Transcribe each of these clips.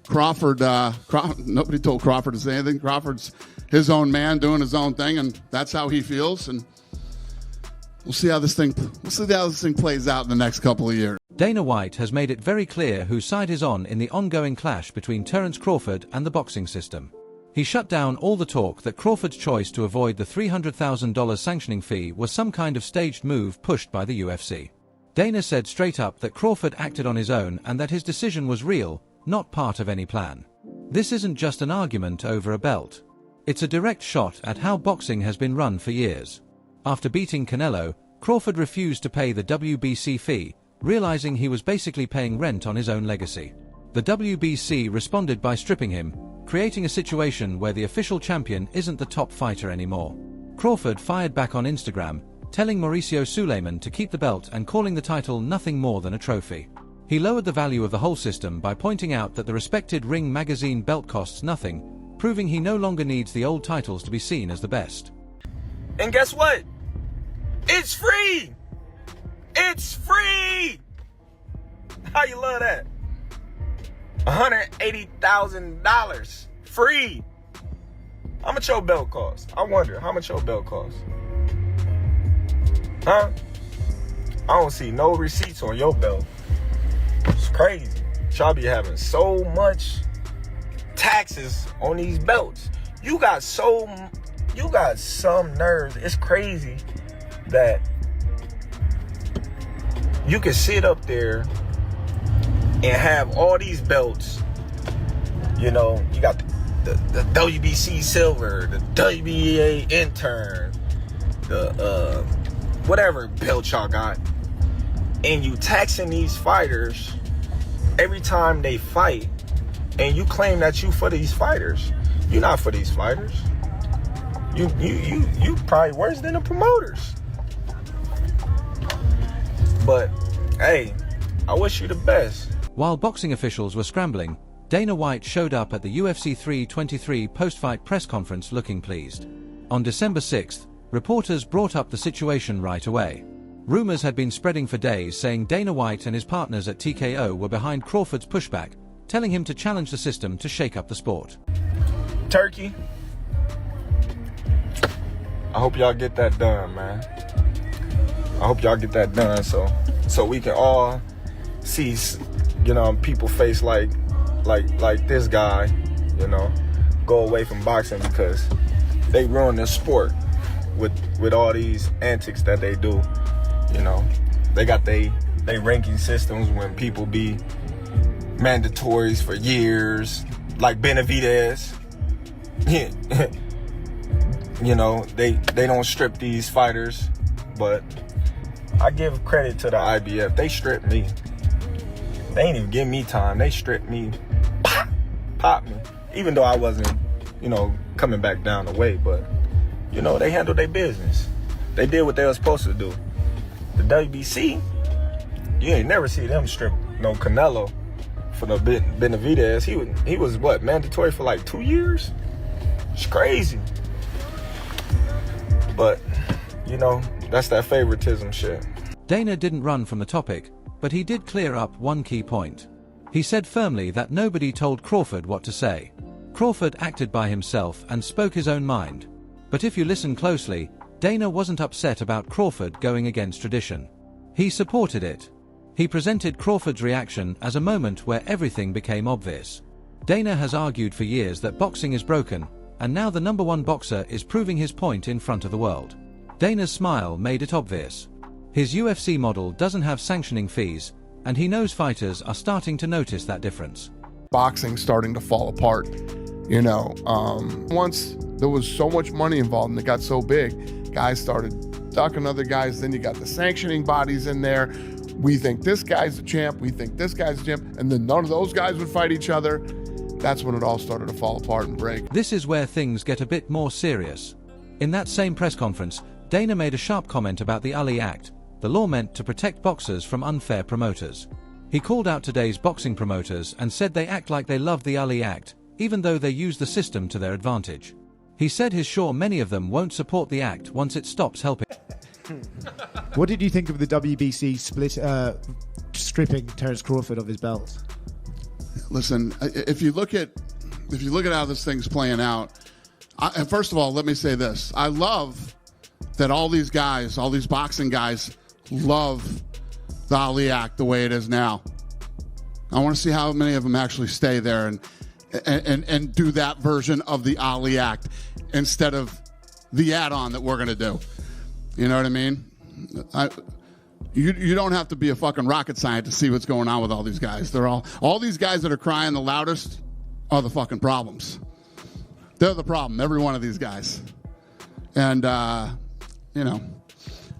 Crawford, nobody told Crawford to say anything. Crawford's his own man doing his own thing, and that's how he feels. And we'll see how this thing plays out in the next couple of years. Dana White has made it very clear whose side is on in the ongoing clash between Terence Crawford and the boxing system. He shut down all the talk that Crawford's choice to avoid the $300,000 sanctioning fee was some kind of staged move pushed by the UFC. Dana said straight up that Crawford acted on his own and that his decision was real, not part of any plan. This isn't just an argument over a belt. It's a direct shot at how boxing has been run for years. After beating Canelo, Crawford refused to pay the WBC fee, realizing he was basically paying rent on his own legacy. The WBC responded by stripping him, creating a situation where the official champion isn't the top fighter anymore. Crawford fired back on Instagram, telling Mauricio Suleiman to keep the belt and calling the title nothing more than a trophy. He lowered the value of the whole system by pointing out that the respected Ring magazine belt costs nothing, proving he no longer needs the old titles to be seen as the best. And guess what? It's free! It's free! How you love that? $180,000 free. How much your belt cost? I wonder, how much your belt cost? Huh? I don't see no receipts on your belt. It's crazy. Y'all be having so much taxes on these belts. You got some nerves. It's crazy that you can sit up there and have all these belts. You know, you got the WBC silver, the WBA intern, the whatever belt y'all got, and you taxing these fighters every time they fight, and you claim that you for these fighters. You're not for these fighters. You probably worse than the promoters. But hey, I wish you the best. While boxing officials were scrambling, Dana White showed up at the UFC 323 post-fight press conference looking pleased. On December 6th, reporters brought up the situation right away. Rumors had been spreading for days saying Dana White and his partners at TKO were behind Crawford's pushback, telling him to challenge the system to shake up the sport. Turkey, I hope y'all get that done, man. I hope y'all get that done so we can all see, you know, people face like this guy, you know, go away from boxing because they ruin the sport with all these antics that they do. You know, they got they ranking systems when people be mandatories for years, like Benavidez. You know, they don't strip these fighters, but I give credit to the IBF. They stripped me. They ain't even give me time. They stripped me, pop me. Even though I wasn't, you know, coming back down the way, but you know, they handled their business. They did what they were supposed to do. The WBC, you ain't never see them strip no Canelo for no Benavidez. He was what, mandatory for like 2 years? It's crazy. But, you know, that's that favoritism shit. Dana didn't run from the topic, but he did clear up one key point. He said firmly that nobody told Crawford what to say. Crawford acted by himself and spoke his own mind. But if you listen closely, Dana wasn't upset about Crawford going against tradition. He supported it. He presented Crawford's reaction as a moment where everything became obvious. Dana has argued for years that boxing is broken, and now the #1 boxer is proving his point in front of the world. Dana's smile made it obvious. His UFC model doesn't have sanctioning fees, and he knows fighters are starting to notice that difference. Boxing starting to fall apart. You know, once there was so much money involved and it got so big, guys started ducking other guys. Then you got the sanctioning bodies in there. We think this guy's the champ. We think this guy's the champ. And then none of those guys would fight each other. That's when it all started to fall apart and break. This is where things get a bit more serious. In that same press conference, Dana made a sharp comment about the Ali Act, the law meant to protect boxers from unfair promoters. He called out today's boxing promoters and said they act like they love the Ali Act, even though they use the system to their advantage. He said he's sure many of them won't support the act once it stops helping. What did you think of the WBC stripping Terence Crawford of his belt? Listen, if you look at how this thing's playing out, and first of all, let me say this. I love that all these guys, all these boxing guys, love the Ali Act the way it is now. I want to see how many of them actually stay there and do that version of the Ali Act instead of the add-on that we're going to do. You know what I mean? You don't have to be a fucking rocket scientist to see what's going on with all these guys. They're all these guys that are crying the loudest are the fucking problems. They're the problem, every one of these guys. And,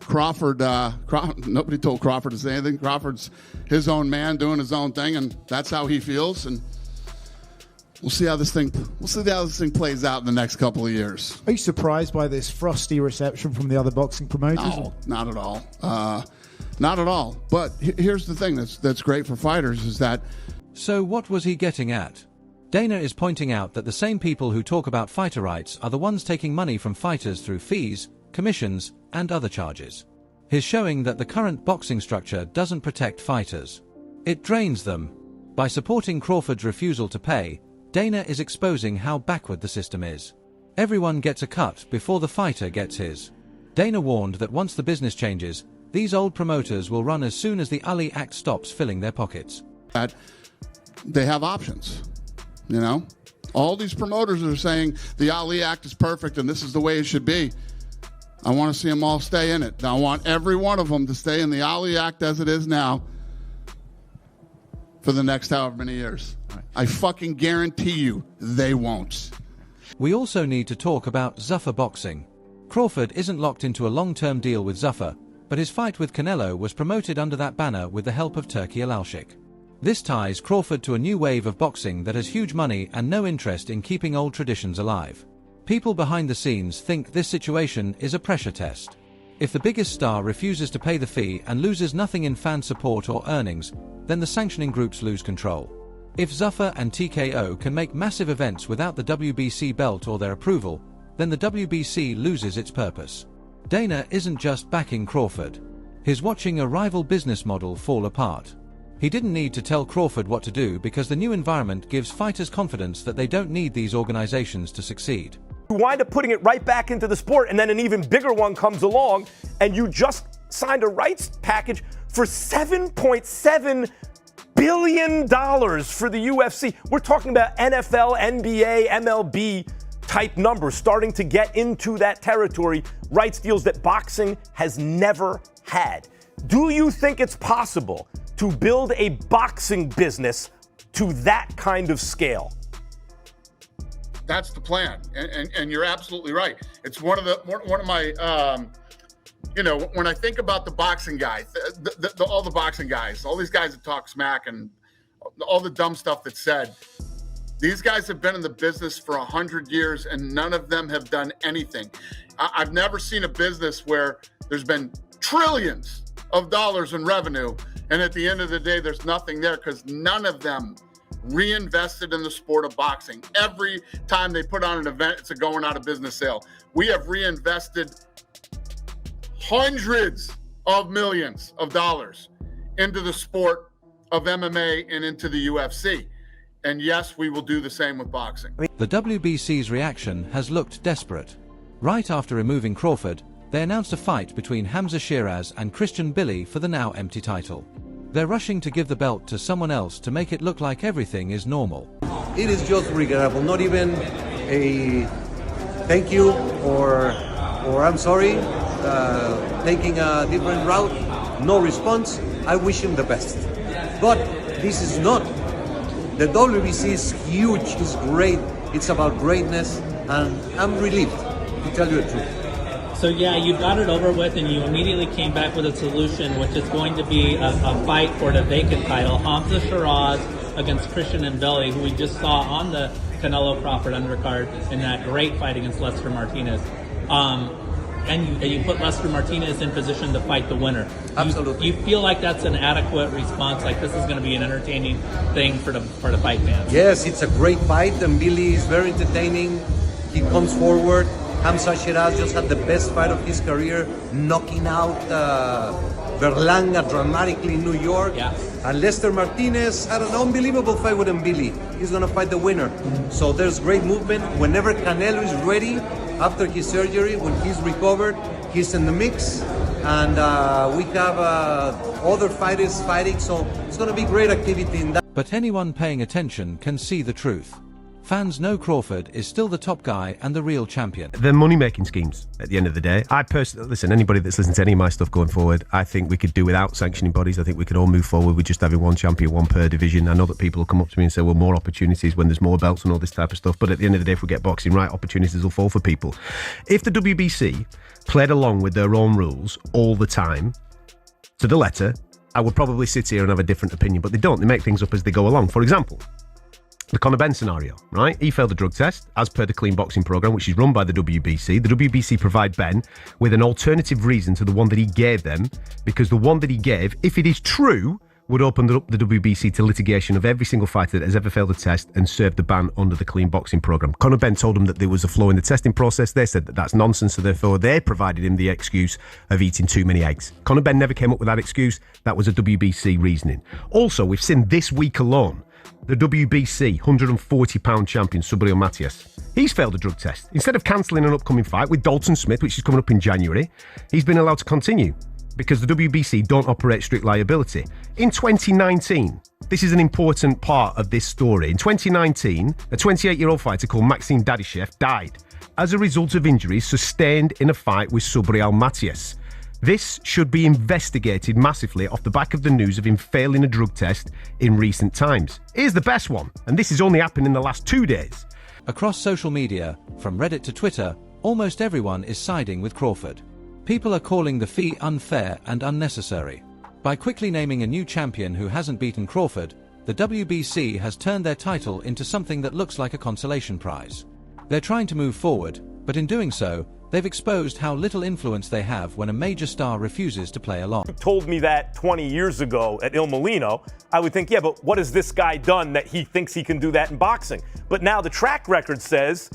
Crawford, nobody told Crawford to say anything. Crawford's his own man doing his own thing, and that's how he feels. And we'll see how this thing plays out in the next couple of years. Are you surprised by this frosty reception from the other boxing promoters? No, not at all. Not at all. But here's the thing that's great for fighters is that. So what was he getting at? Dana is pointing out that the same people who talk about fighter rights are the ones taking money from fighters through fees, commissions, and other charges. He's showing that the current boxing structure doesn't protect fighters. It drains them. By supporting Crawford's refusal to pay, Dana is exposing how backward the system is. Everyone gets a cut before the fighter gets his. Dana warned that once the business changes, these old promoters will run as soon as the Ali Act stops filling their pockets. That they have options, you know? All these promoters are saying the Ali Act is perfect and this is the way it should be. I want to see them all stay in it. I want every one of them to stay in the Ali Act as it is now for the next however many years. I fucking guarantee you they won't. We also need to talk about Zuffa boxing. Crawford isn't locked into a long-term deal with Zuffa, but his fight with Canelo was promoted under that banner with the help of Turki Alalshik. This ties Crawford to a new wave of boxing that has huge money and no interest in keeping old traditions alive. People behind the scenes think this situation is a pressure test. If the biggest star refuses to pay the fee and loses nothing in fan support or earnings, then the sanctioning groups lose control. If Zuffa and TKO can make massive events without the WBC belt or their approval, then the WBC loses its purpose. Dana isn't just backing Crawford. He's watching a rival business model fall apart. He didn't need to tell Crawford what to do because the new environment gives fighters confidence that they don't need these organizations to succeed. You wind up putting it right back into the sport, and then an even bigger one comes along, and you just signed a rights package for $7.7 billion for the UFC. We're talking about NFL, NBA, MLB type numbers, starting to get into that territory, rights deals that boxing has never had. Do you think it's possible to build a boxing business to that kind of scale? That's the plan, and you're absolutely right. It's one of my, when I think about the boxing guys, all the boxing guys, all these guys that talk smack and all the dumb stuff that's said, these guys have been in the business for 100 years, and none of them have done anything. I've never seen a business where there's been trillions of dollars in revenue, and at the end of the day, there's nothing there because none of them reinvested in the sport of boxing. Every time they put on an event, it's a going out of business sale. We have reinvested hundreds of millions of dollars into the sport of MMA and into the UFC. And yes, we will do the same with boxing. The WBC's reaction has looked desperate. Right after removing Crawford, they announced a fight between Hamza Shiraz and Christian Billy for the now empty title. They're rushing to give the belt to someone else to make it look like everything is normal. It is just regrettable, not even a thank you or I'm sorry, taking a different route, no response. I wish him the best. But this is not. The WBC is huge, it's great, it's about greatness, and I'm relieved, to tell you the truth. So yeah, you got it over with and you immediately came back with a solution, which is going to be a fight for the vacant title. Hamza Shiraz against Christian and Billy, who we just saw on the Canelo Crawford undercard in that great fight against Lester Martinez. And you put Lester Martinez in position to fight the winner. Absolutely. You feel like that's an adequate response, like this is going to be an entertaining thing for the fight fans? Yes, it's a great fight, and Billy is very entertaining. He comes forward. Hamza Shiraz just had the best fight of his career, knocking out Berlanga dramatically in New York. Yeah. And Lester Martinez had an unbelievable fight with Mbili. He's gonna fight the winner. So there's great movement. Whenever Canelo is ready, after his surgery, when he's recovered, he's in the mix. And we have other fighters fighting, so it's gonna be great activity in that. But anyone paying attention can see the truth. Fans know Crawford is still the top guy and the real champion. The money-making schemes, at the end of the day. I personally, listen, anybody that's listened to any of my stuff going forward, I think we could do without sanctioning bodies. I think we could all move forward with just having one champion, one per division. I know that people will come up to me and say, well, more opportunities when there's more belts and all this type of stuff. But at the end of the day, if we get boxing right, opportunities will fall for people. If the WBC played along with their own rules all the time, to the letter, I would probably sit here and have a different opinion. But they don't. They make things up as they go along. For example, the Conor Benn scenario, right? He failed a drug test as per the clean boxing program, which is run by the WBC. The WBC provide Ben with an alternative reason to the one that he gave them, because the one that he gave, if it is true, would open up the WBC to litigation of every single fighter that has ever failed a test and served the ban under the clean boxing program. Conor Benn told them that there was a flaw in the testing process. They said that that's nonsense, so therefore they provided him the excuse of eating too many eggs. Conor Benn never came up with that excuse. That was a WBC reasoning. Also, we've seen this week alone the WBC £140 champion Subriel Matias. He's failed a drug test. Instead of cancelling an upcoming fight with Dalton Smith, which is coming up in January, he's been allowed to continue because the WBC don't operate strict liability. In 2019, this is an important part of this story. In 2019, a 28-year-old fighter called Maxime Dadyshev died as a result of injuries sustained in a fight with Subriel Matias. This should be investigated massively off the back of the news of him failing a drug test in recent times. Here's the best one, and this has only happened in the last 2 days. Across social media, from Reddit to Twitter, almost everyone is siding with Crawford. People are calling the fee unfair and unnecessary. By quickly naming a new champion who hasn't beaten Crawford, the WBC has turned their title into something that looks like a consolation prize. They're trying to move forward, but in doing so, they've exposed how little influence they have when a major star refuses to play along. You told me that 20 years ago at Il Molino, I would think, yeah, but what has this guy done that he thinks he can do that in boxing? But now the track record says,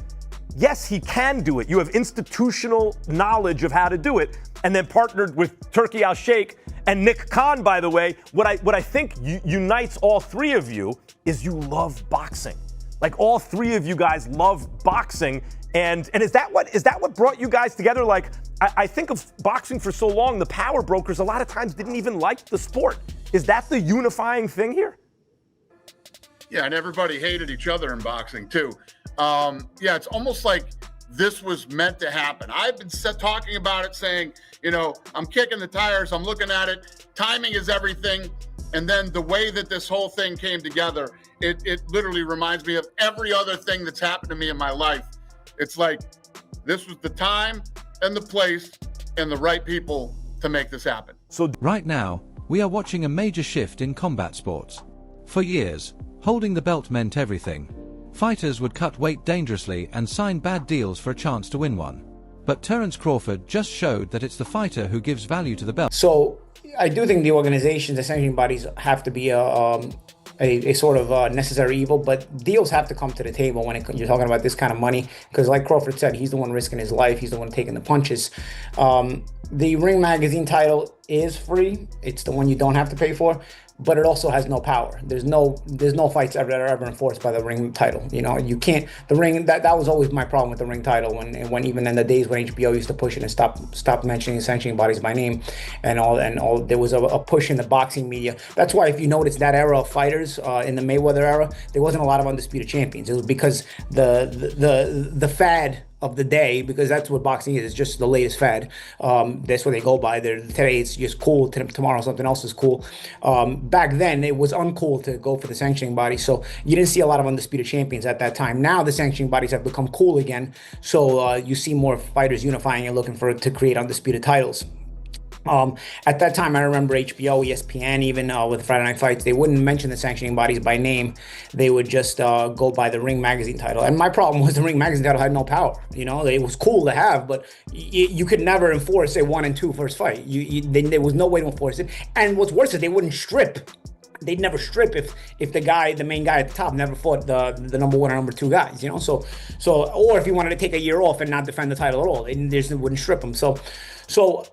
yes, he can do it. You have institutional knowledge of how to do it, and then partnered with Turki Al-Sheikh and Nick Khan, by the way. What I think unites all three of you is you love boxing. Like, all three of you guys love boxing. And is that what brought you guys together? Like, I think of boxing for so long, the power brokers a lot of times didn't even like the sport. Is that the unifying thing here? Yeah, and everybody hated each other in boxing too. Yeah, it's almost like this was meant to happen. I've been talking about it, saying, you know, I'm kicking the tires, I'm looking at it, timing is everything. And then the way that this whole thing came together, it literally reminds me of every other thing that's happened to me in my life. It's like this was the time and the place and the right people to make this happen. So right now, we are watching a major shift in combat sports. For years, holding the belt meant everything. Fighters would cut weight dangerously and sign bad deals for a chance to win one. But Terence Crawford just showed that it's the fighter who gives value to the belt. So I do think the organizations, the sanctioning bodies have to be a sort of necessary evil, but deals have to come to the table when you're talking about this kind of money, because like Crawford said, he's the one risking his life, he's the one taking the punches. The Ring Magazine title is free, it's the one you don't have to pay for, but it also has no power. There's no fights that are ever enforced by the Ring title. You know, you can't, the Ring, that was always my problem with the Ring title, when even in the days when HBO used to push it and stop mentioning sanctioning bodies by name and all, there was a push in the boxing media. That's why if you notice that era of fighters in the Mayweather era, there wasn't a lot of undisputed champions. It was because the fad of the day, because that's what boxing is. It's just the latest fad. That's what they go by. Today it's just cool. Tomorrow something else is cool. Back then it was uncool to go for the sanctioning body, so you didn't see a lot of undisputed champions at that time. Now the sanctioning bodies have become cool again, so you see more fighters unifying and looking to create undisputed titles. At that time, I remember HBO, ESPN, even with Friday Night Fights, they wouldn't mention the sanctioning bodies by name. They would just go by the Ring Magazine title. And my problem was the Ring Magazine title had no power. You know, it was cool to have, but you could never enforce a 1 and 2 first fight. There was no way to enforce it. And what's worse is they wouldn't strip they'd never strip if the main guy at the top never fought the number one or number two guys, you know. So or if he wanted to take a year off and not defend the title at all, they wouldn't strip him. So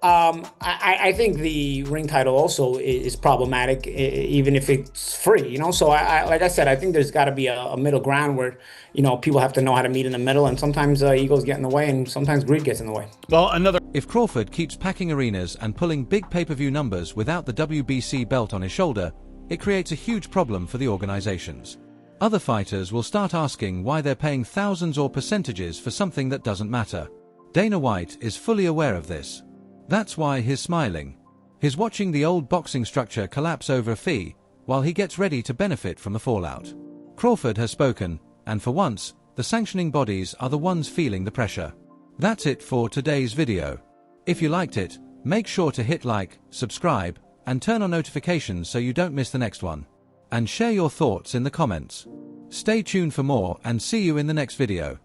I think the ring title also is problematic, even if it's free, you know. So like I said, I think there's got to be a middle ground where, you know, people have to know how to meet in the middle, and sometimes egos get in the way, and sometimes greed gets in the way. Well, If Crawford keeps packing arenas and pulling big pay-per-view numbers without the WBC belt on his shoulder, it creates a huge problem for the organizations. Other fighters will start asking why they're paying thousands or percentages for something that doesn't matter. Dana White is fully aware of this. That's why he's smiling. He's watching the old boxing structure collapse over a fee, while he gets ready to benefit from the fallout. Crawford has spoken, and for once, the sanctioning bodies are the ones feeling the pressure. That's it for today's video. If you liked it, make sure to hit like, subscribe, and turn on notifications so you don't miss the next one. And share your thoughts in the comments. Stay tuned for more and see you in the next video.